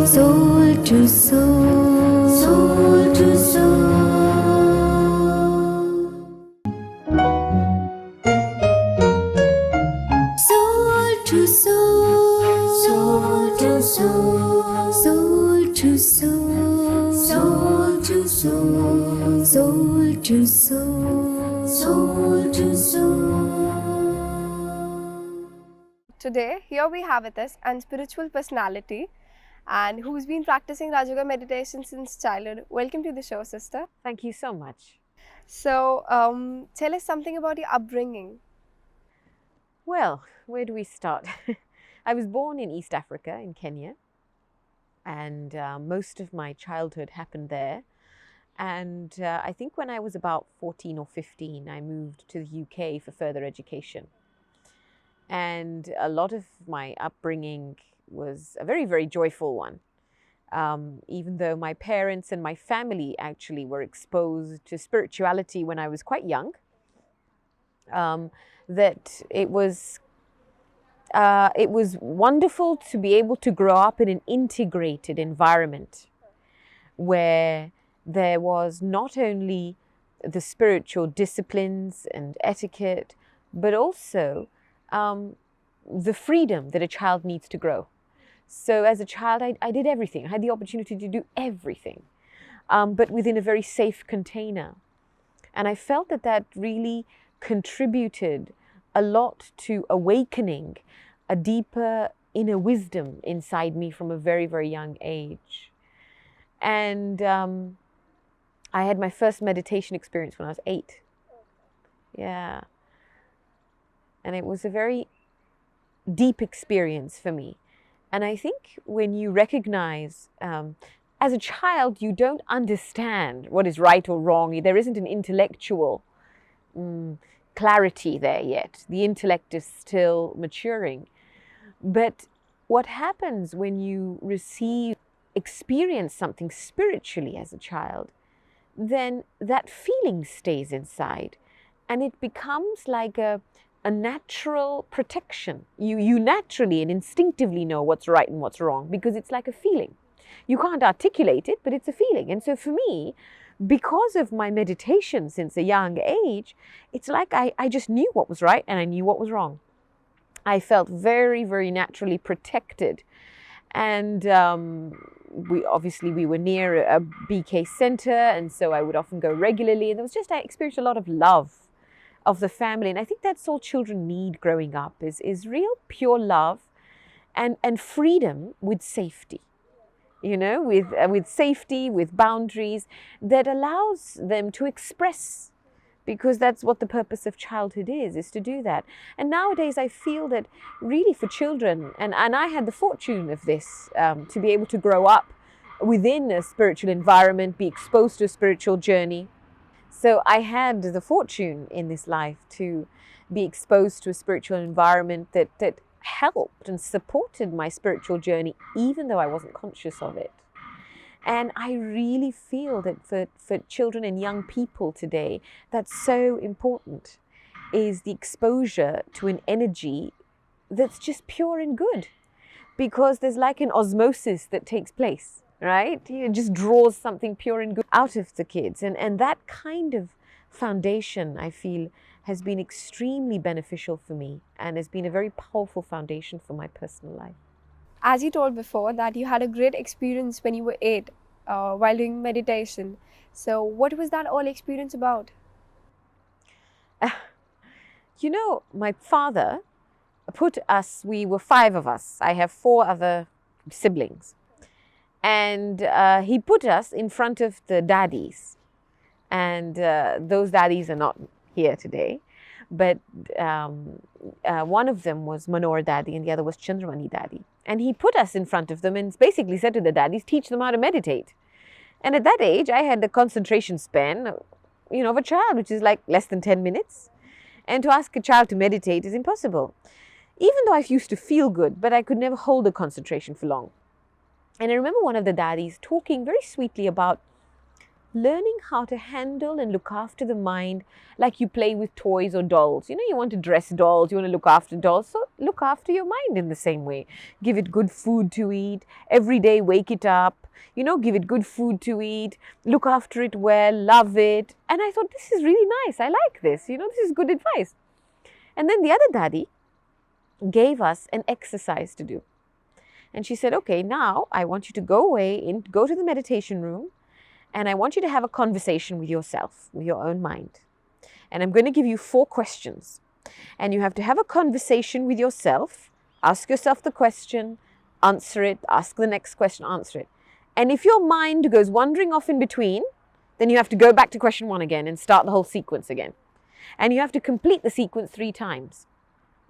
soul to soul, soul to soul, soul to soul, soul to soul, soul to soul, soul to soul, soul to soul, soul to soul. Today, here we have with us a spiritual personality and who's been practicing Rajoga meditation since childhood. Welcome to the show, sister. Thank you so much. So, tell us something about your upbringing. Well, where do we start? I was born in East Africa, in Kenya, and most of my childhood happened there. And I think when I was about 14 or 15, I moved to the UK for further education. And a lot of my upbringing was a very, very joyful one. Even though my parents and my family actually were exposed to spirituality when I was quite young, that it was wonderful to be able to grow up in an integrated environment where there was not only the spiritual disciplines and etiquette, but also the freedom that a child needs to grow. So as a child, I did everything. I had the opportunity to do everything, but within a very safe container. And I felt that that really contributed a lot to awakening a deeper inner wisdom inside me from a very, very young age. And I had my first meditation experience when I was 8. Yeah. And it was a very deep experience for me. And I think when you recognize, as a child, you don't understand what is right or wrong. There isn't an intellectual clarity there yet. The intellect is still maturing. But what happens when you experience something spiritually as a child, then that feeling stays inside and it becomes like a natural protection. You naturally and instinctively know what's right and what's wrong because it's like a feeling. You can't articulate it, but it's a feeling. And so for me, because of my meditation since a young age, it's like I just knew what was right and I knew what was wrong. I felt very, very naturally protected. And we were near a BK center, and so I would often go regularly. And I experienced a lot of love of the family. And I think that's all children need growing up is real pure love and freedom with safety, with safety, with boundaries that allows them to express, because that's what the purpose of childhood is to do that. And nowadays I feel that really for children, and I had the fortune of this, to be able to grow up within a spiritual environment, be exposed to a spiritual journey. So I had the fortune in this life to be exposed to a spiritual environment that helped and supported my spiritual journey, even though I wasn't conscious of it. And I really feel that for children and young people today, that's so important, is the exposure to an energy that's just pure and good. Because there's like an osmosis that takes place. Right? It just draws something pure and good out of the kids. And that kind of foundation, I feel, has been extremely beneficial for me and has been a very powerful foundation for my personal life. As you told before that you had a great experience when you were 8 while doing meditation. So what was that all experience about? My father we were 5 of us. I have 4 other siblings. And he put us in front of the daddies. And those daddies are not here today. But one of them was Manor Daddy and the other was Chandramani Daddy. And he put us in front of them and basically said to the daddies, teach them how to meditate. And at that age, I had the concentration span, of a child, which is like less than 10 minutes. And to ask a child to meditate is impossible. Even though I used to feel good, but I could never hold the concentration for long. And I remember one of the daddies talking very sweetly about learning how to handle and look after the mind like you play with toys or dolls. You want to dress dolls, you want to look after dolls, so look after your mind in the same way. Give it good food to eat, every day wake it up, give it good food to eat, look after it well, love it. And I thought, this is really nice, I like this, this is good advice. And then the other daddy gave us an exercise to do. And she said, okay, now I want you to go away and go to the meditation room, and I want you to have a conversation with yourself, with your own mind. And I'm going to give you 4 questions. And you have to have a conversation with yourself, ask yourself the question, answer it, ask the next question, answer it. And if your mind goes wandering off in between, then you have to go back to question 1 again and start the whole sequence again. And you have to complete the sequence 3 times.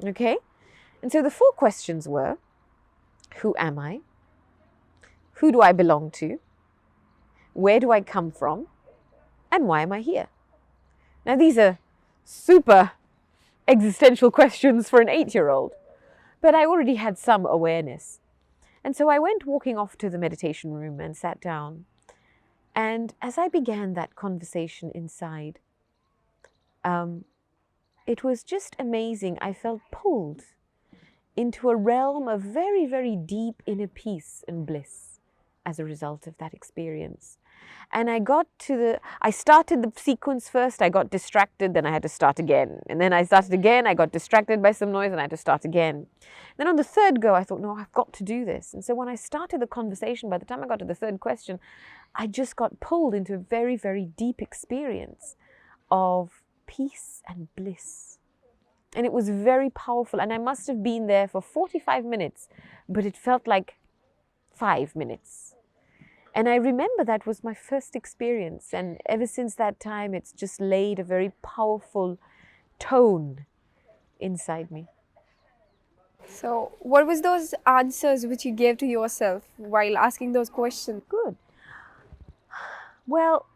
Okay? And so the 4 questions were, who am I? Who do I belong to? Where do I come from? And why am I here? Now, these are super existential questions for an 8-year-old, but I already had some awareness. And so I went walking off to the meditation room and sat down. And as I began that conversation inside, it was just amazing. I felt pulled into a realm of very, very deep inner peace and bliss as a result of that experience. And I started the sequence first, I got distracted, then I had to start again. And then I started again, I got distracted by some noise, and I had to start again. Then on the 3rd go, I thought, no, I've got to do this. And so when I started the conversation, by the time I got to the 3rd question, I just got pulled into a very, very deep experience of peace and bliss. And it was very powerful. And I must have been there for 45 minutes, but it felt like 5 minutes. And I remember that was my first experience. And ever since that time, it's just laid a very powerful tone inside me. So what was those answers which you gave to yourself while asking those questions? Good. Well,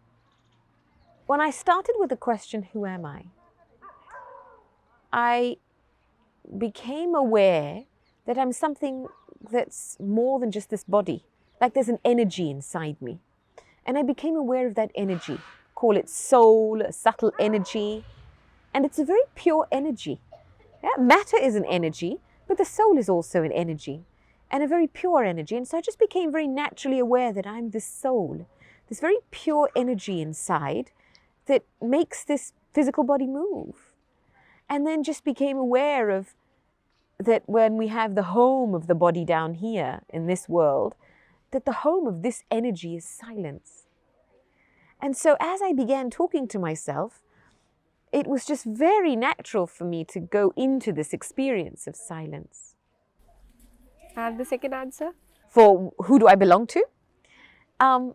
when I started with the question, who am I became aware that I'm something that's more than just this body. Like there's an energy inside me. And I became aware of that energy. Call it soul, a subtle energy. And it's a very pure energy. Yeah? Matter is an energy, but the soul is also an energy. And a very pure energy. And so I just became very naturally aware that I'm this soul. This very pure energy inside that makes this physical body move. And then just became aware of that when we have the home of the body down here in this world, that the home of this energy is silence. And so as I began talking to myself, it was just very natural for me to go into this experience of silence. And the second answer? For who do I belong to? I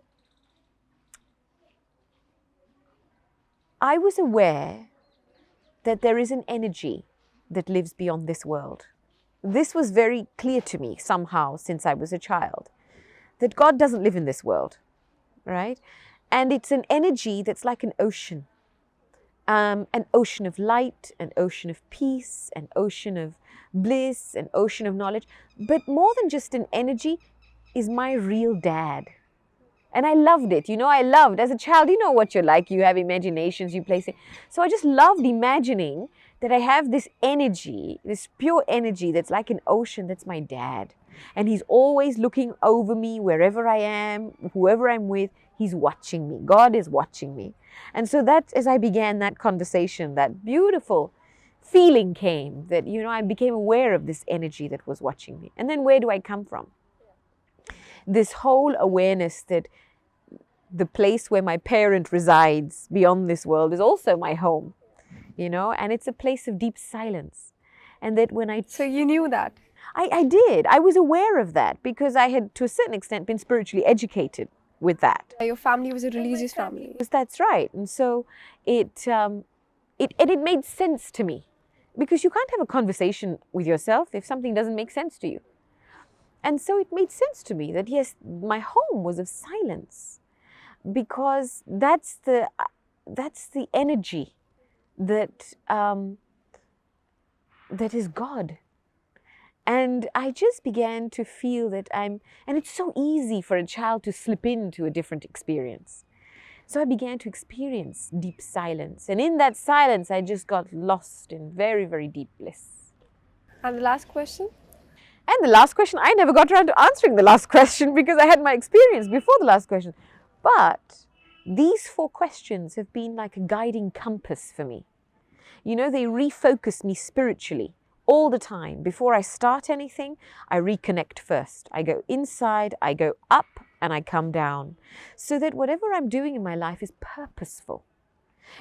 was aware that there is an energy that lives beyond this world. This was very clear to me somehow since I was a child, that God doesn't live in this world, right? And it's an energy that's like an ocean of light, an ocean of peace, an ocean of bliss, an ocean of knowledge. But more than just an energy is my real dad. And I loved it. As a child, you know what you're like. You have imaginations, you play. So I just loved imagining that I have this energy, this pure energy that's like an ocean, that's my dad. And he's always looking over me wherever I am, whoever I'm with, he's watching me. God is watching me. And so that, as I began that conversation, that beautiful feeling came that, I became aware of this energy that was watching me. And then where do I come from? This whole awareness that the place where my parent resides beyond this world is also my home, and it's a place of deep silence. And that when So you knew that? I did. I was aware of that because I had, to a certain extent, been spiritually educated with that. Your family was a religious family. That's right. And so it made sense to me, because you can't have a conversation with yourself if something doesn't make sense to you. And so it made sense to me that, yes, my home was of silence, because that's the energy that is God. And I just began to feel that and it's so easy for a child to slip into a different experience. So I began to experience deep silence. And in that silence, I just got lost in very, very deep bliss. And the last question? And the last question, I never got around to answering the last question because I had my experience before the last question. But these 4 questions have been like a guiding compass for me. You know, they refocus me spiritually all the time. Before I start anything, I reconnect first. I go inside, I go up, and I come down. So that whatever I'm doing in my life is purposeful.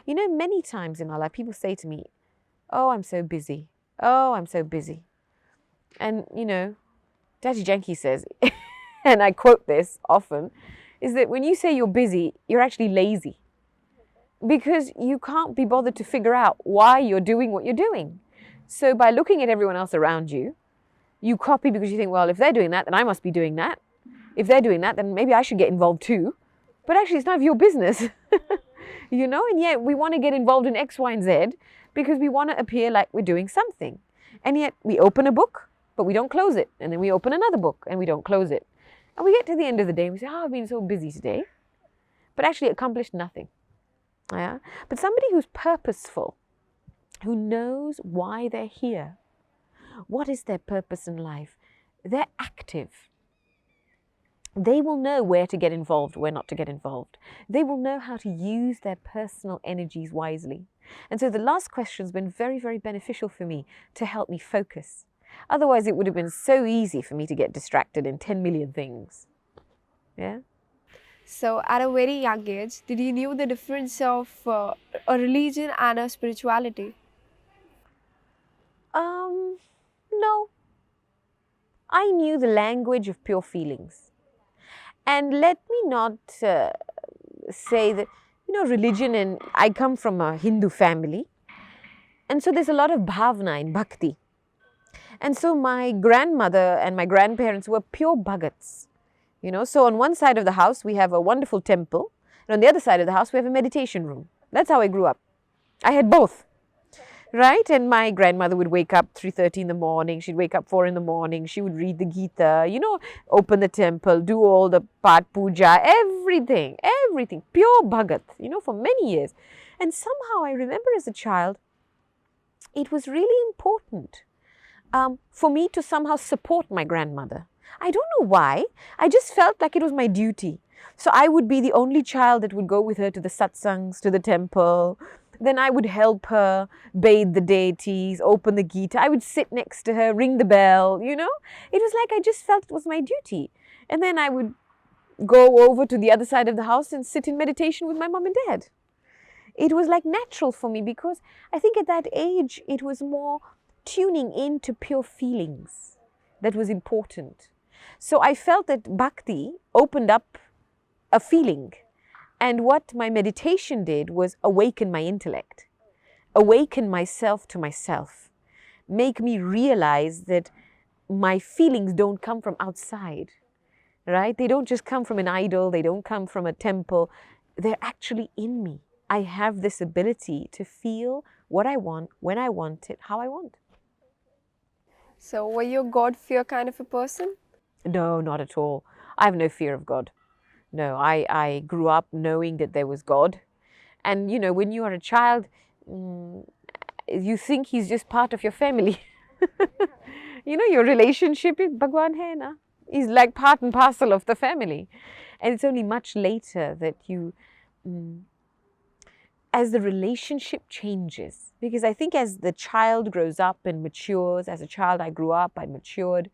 You know, many times in my life, people say to me, oh, I'm so busy. Oh, I'm so busy. And, you know, Daddy Janki says, and I quote this often, is that when you say you're busy, you're actually lazy. Because you can't be bothered to figure out why you're doing what you're doing. So by looking at everyone else around you, you copy because you think, well, if they're doing that, then I must be doing that. If they're doing that, then maybe I should get involved too. But actually, it's none of your business. You know, and yet we want to get involved in X, Y, and Z because we want to appear like we're doing something. And yet we open a book, but we don't close it. And then we open another book and we don't close it. And we get to the end of the day and we say, oh, I've been so busy today. But actually accomplished nothing. Yeah? But somebody who's purposeful, who knows why they're here, what is their purpose in life, they're active. They will know where to get involved, where not to get involved. They will know how to use their personal energies wisely. And so the last question has been very, very beneficial for me to help me focus. Otherwise, it would have been so easy for me to get distracted in 10 million things. Yeah? So at a very young age, did you knew the difference of a religion and a spirituality? No. I knew the language of pure feelings. And let me not say that, you know, religion, and I come from a Hindu family. And so there's a lot of bhavna in bhakti. And so my grandmother and my grandparents were pure bhagats. You know, so on one side of the house, we have a wonderful temple. And on the other side of the house, we have a meditation room. That's how I grew up. I had both. Right? And my grandmother would wake up 3:30 in the morning. She'd wake up 4 in the morning. She would read the Gita, you know, open the temple, do all the Pat Puja, everything. Pure Bhagat, you know, for many years. And somehow I remember as a child, it was really important for me to somehow support my grandmother. I don't know why. I just felt like it was my duty. So I would be the only child that would go with her to the satsangs, to the temple. Then I would help her bathe the deities, open the Gita. I would sit next to her, ring the bell, you know. It was like I just felt it was my duty. And then I would go over to the other side of the house and sit in meditation with my mom and dad. It was like natural for me because I think at that age it was more tuning into pure feelings that was important. So I felt that bhakti opened up a feeling. And what my meditation did was awaken my intellect, awaken myself to myself, make me realize that my feelings don't come from outside, right? They don't just come from an idol, they don't come from a temple, they're actually in me. I have this ability to feel what I want, when I want it, how I want. So were you a God fear kind of a person? No, not at all. I have no fear of God. No, I grew up knowing that there was God. And, you know, when you are a child, you think he's just part of your family. You know, your relationship with Bhagwan hai na? He's like part and parcel of the family. And it's only much later that you, as the relationship changes, because I think as the child grows up and matures, as a child I grew up, I matured,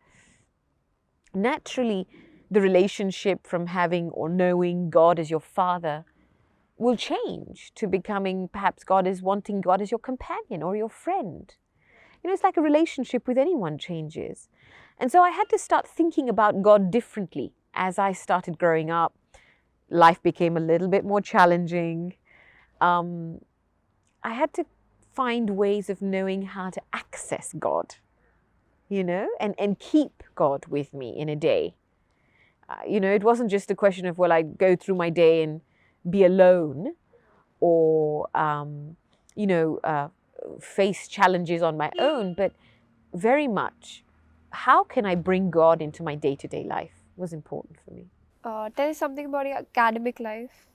naturally the relationship from having or knowing God as your father will change to becoming perhaps God as wanting God as your companion or your friend. You know, it's like a relationship with anyone changes. And so I had to start thinking about God differently as I started growing up. Life became a little bit more challenging. I had to find ways of knowing how to access God, you know, and keep God with me in a day. You know, it wasn't just a question of, well, I go through my day and be alone or, you know, face challenges on my own, but very much, how can I bring God into my day-to-day life was important for me. Tell us something about your academic life.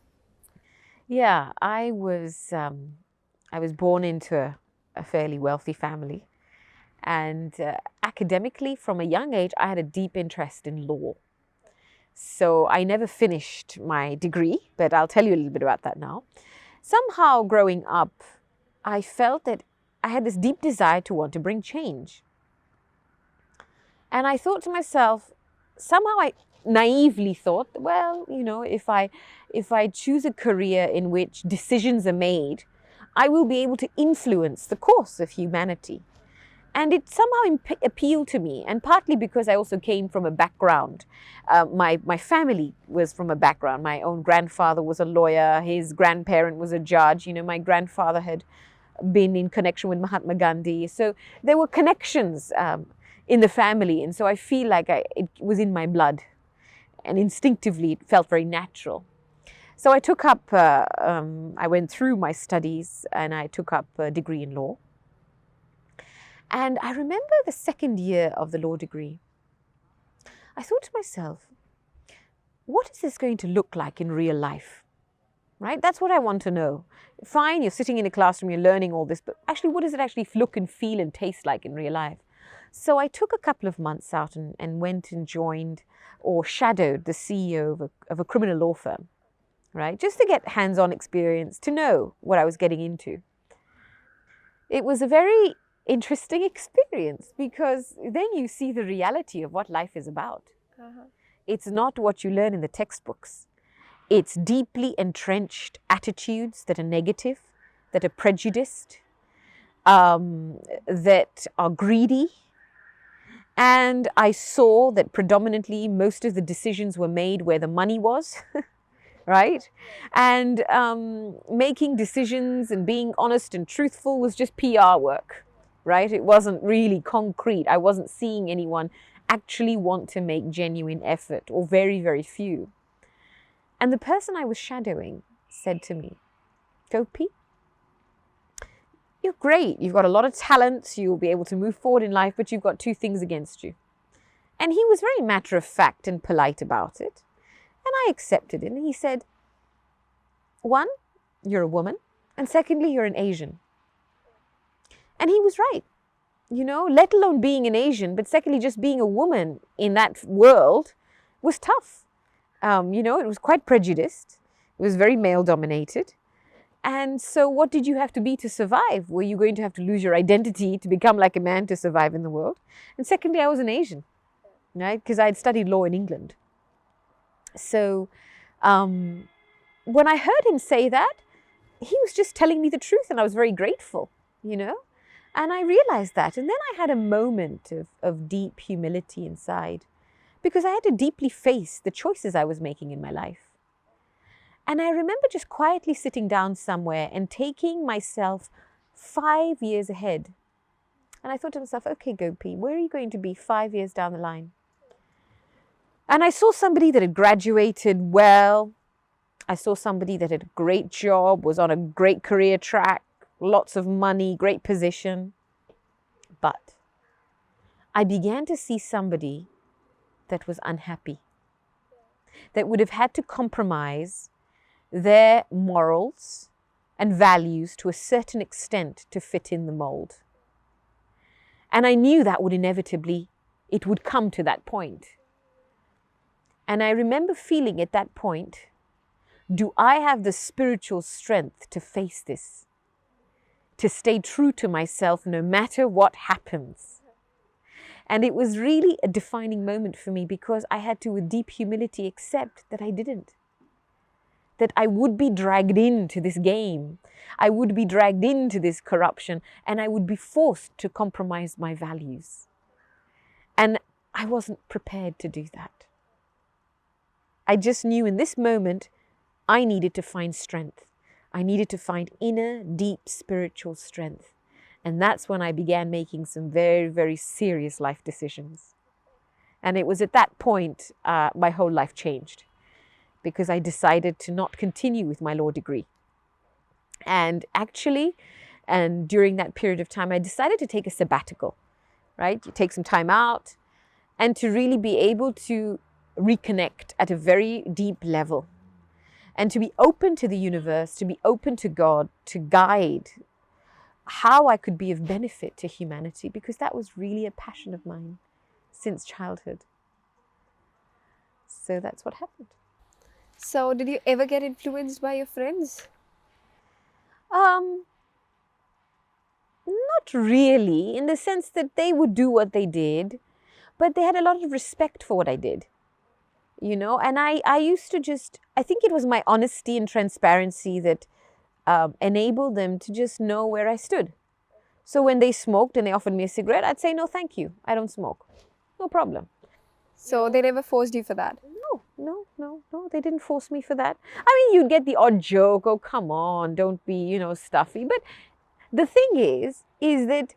Yeah, I was born into a fairly wealthy family, and academically, from a young age, I had a deep interest in law. So I never finished my degree, but I'll tell you a little bit about that now. Somehow, growing up, I felt that I had this deep desire to want to bring change. And I thought to myself, somehow I naively thought, well, if I choose a career in which decisions are made, I will be able to influence the course of humanity. And it somehow appealed to me, and partly because I also came from a background. My family was from a background. My own grandfather was a lawyer. His grandparent was a judge. My grandfather had been in connection with Mahatma Gandhi. So there were connections in the family. And so I feel like it was in my blood. And instinctively, it felt very natural. So I took up, I went through my studies and I took up a degree in law. And I remember the second year of the law degree, I thought to myself, what is this going to look like in real life? Right? That's what I want to know. Fine, you're sitting in a classroom, you're learning all this, but actually, what does it actually look and feel and taste like in real life? So I took a couple of months out and went and joined or shadowed the CEO of a criminal law firm, right? Just to get hands-on experience, to know what I was getting into. It was a very interesting experience because then you see the reality of what life is about. It's not what you learn in the textbooks. It's deeply entrenched attitudes that are negative, that are prejudiced, that are greedy. And I saw that predominantly most of the decisions were made where the money was, right? And making decisions and being honest and truthful was just PR work. Right? It wasn't really concrete. I wasn't seeing anyone actually want to make genuine effort, or very, very few. And the person I was shadowing said to me, Gopi, you're great. You've got a lot of talent. You'll be able to move forward in life, but you've got two things against you. And he was very matter of fact and polite about it. And I accepted it. And he said, one, you're a woman. And secondly, you're an Asian. And he was right, let alone being an Asian, but secondly, just being a woman in that world was tough. It was quite prejudiced. It was very male dominated. And so what did you have to be to survive? Were you going to have to lose your identity to become like a man to survive in the world? And secondly, I was an Asian, right? Because I had studied law in England. So when I heard him say that, he was just telling me the truth, and I was very grateful, And I realized that. And then I had a moment of deep humility inside, because I had to deeply face the choices I was making in my life. And I remember just quietly sitting down somewhere and taking myself 5 years ahead. And I thought to myself, okay, Gopi, where are you going to be 5 years down the line? And I saw somebody that had graduated well. I saw somebody that had a great job, was on a great career track, lots of money, great position. But I began to see somebody that was unhappy, that would have had to compromise their morals and values to a certain extent to fit in the mold. And I knew that would inevitably, it would come to that point. And I remember feeling at that point, do I have the spiritual strength to face this? To stay true to myself no matter what happens? And it was really a defining moment for me, because I had to, with deep humility, accept that I didn't. That I would be dragged into this game. I would be dragged into this corruption, and I would be forced to compromise my values. And I wasn't prepared to do that. I just knew in this moment, I needed to find strength. I needed to find inner, deep spiritual strength. And that's when I began making some very, very serious life decisions. And it was at that point my whole life changed, because I decided to not continue with my law degree. And actually, and during that period of time, I decided to take a sabbatical, right? You take some time out and to really be able to reconnect at a very deep level. and to be open to the universe, to be open to God, to guide how I could be of benefit to humanity, because that was really a passion of mine since childhood. So that's what happened. So, did you ever get influenced by your friends? Not really, in the sense that they would do what they did, but they had a lot of respect for what I did, you know. And I used to just, I think it was my honesty and transparency that enabled them to just know where I stood. So when they smoked and they offered me a cigarette, I'd say, no, thank you, I don't smoke. No problem. So, they never forced you for that? No, they didn't force me for that. I mean, you'd get the odd joke, oh, come on, don't be, you know, stuffy. But the thing is that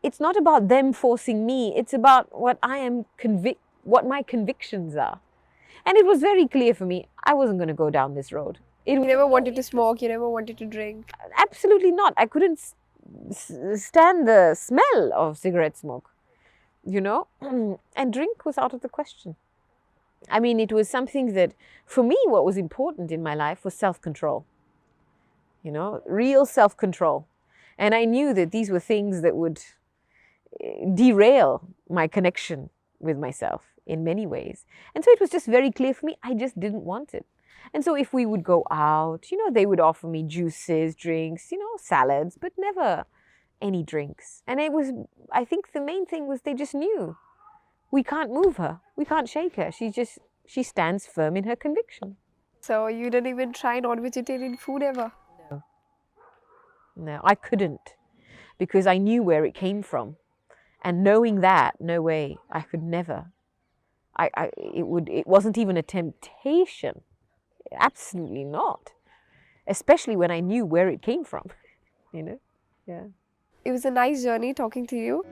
it's not about them forcing me. It's about what I am what my convictions are. And it was very clear for me, I wasn't going to go down this road. You never wanted to smoke, you never wanted to drink? Absolutely not. I couldn't stand the smell of cigarette smoke, you know, and drink was out of the question. I mean, it was something that, for me, what was important in my life was self-control, you know, real self-control. And I knew that these were things that would derail my connection with myself in many ways. And so it was just very clear for me, I just didn't want it. And so if we would go out, you know, they would offer me juices, drinks, you know, salads, but never any drinks. And it was, I think the main thing was they just knew, we can't move her, we can't shake her. She stands firm in her conviction. So, you didn't even try non-vegetarian food ever? No, I couldn't, because I knew where it came from. And knowing that, no way, I could never. It wasn't even a temptation. Absolutely not. Especially when I knew where it came from, you know? Yeah. It was a nice journey talking to you.